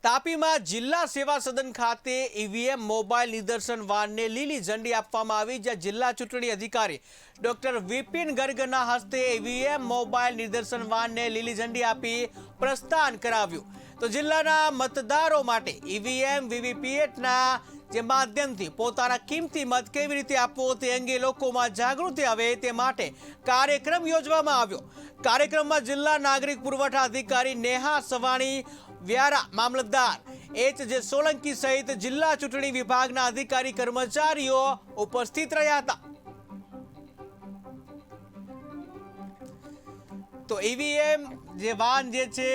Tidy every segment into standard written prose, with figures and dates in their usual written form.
તાપીમાં જિલ્લા સેવા સદન ખાતે ઈવીએમ મોબાઈલ નિદર્શન વાનને લીલી ઝંડી આપવામાં આવી, જ્યાં જિલ્લા ચૂંટણી અધિકારી ડોક્ટર વિપિન ગર્ગના હસ્તે ઈવીએમ મોબાઈલ નિદર્શન વાનને લીલી ઝંડી આપી પ્રસ્થાન કરાવ્યું। તો જિલ્લાના મતદારો માટે ઈવીએમ વીવીપીએટના જે માધ્યમથી પોતાના કિંમતી મત કેવી રીતે આપવો તે અંગે લોકોમાં જાગૃતિ આવે તે માટે કાર્યક્રમ યોજવામાં આવ્યો। કાર્યક્રમમાં જિલ્લા નાગરિક પુરવઠા અધિકારી નેહા સવાણી, વ્યારા મામલતદાર એચ.જે. સોલંકી સહિત જિલ્લા ચૂંટણી વિભાગના અધિકારી કર્મચારીઓ ઉપસ્થિત રહ્યા હતા। તો ઈવીએમ જે વાન જે છે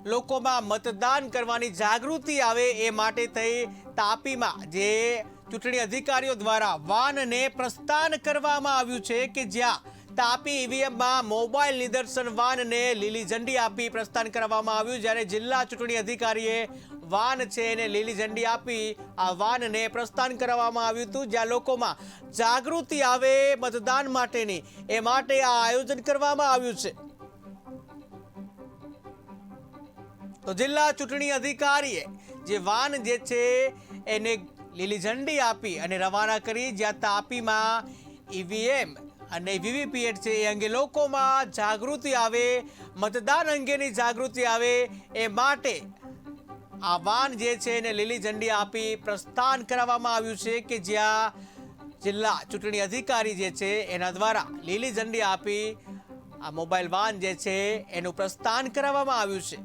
લોકોમાં મતદાન કરવાની જાગૃતિ આવે એ માટે થઈ તાપીમાં જે ચૂંટણી અધિકારીઓ દ્વારા વાનને પ્રસ્થાન કરવામાં આવ્યું છે કે જ્યાં તાપી ઈવીએમમાં મોબાઈલ નિદર્શન વાનને લીલી ઝંડી આપી પ્રસ્થાન કરવામાં આવ્યું, જ્યારે જિલ્લા ચૂંટણી અધિકારીએ વાન છે એને લીલી ઝંડી આપી આ વાનને પ્રસ્થાન કરવામાં આવ્યું હતું, જ્યાં લોકોમાં જાગૃતિ આવે મતદાન માટેની એ માટે આ આયોજન કરવામાં આવ્યું છે। તો જિલ્લા ચૂંટણી અધિકારીએ જે વાન જે છે એને લીલી ઝંડી આપી અને રવાના કરી, જ્યાં તાપીમાં ઈવીએમ અને વીવીપીએટ છે એ અંગે લોકોમાં જાગૃતિ આવે, મતદાન અંગેની જાગૃતિ આવે એ માટે આ વાન જે છે એને લીલી ઝંડી આપી પ્રસ્થાન કરાવવામાં આવ્યું છે કે જ્યાં જિલ્લા ચૂંટણી અધિકારી જે છે એના દ્વારા લીલી ઝંડી આપી આ મોબાઈલ વાન જે છે એનું પ્રસ્થાન કરાવવામાં આવ્યું છે।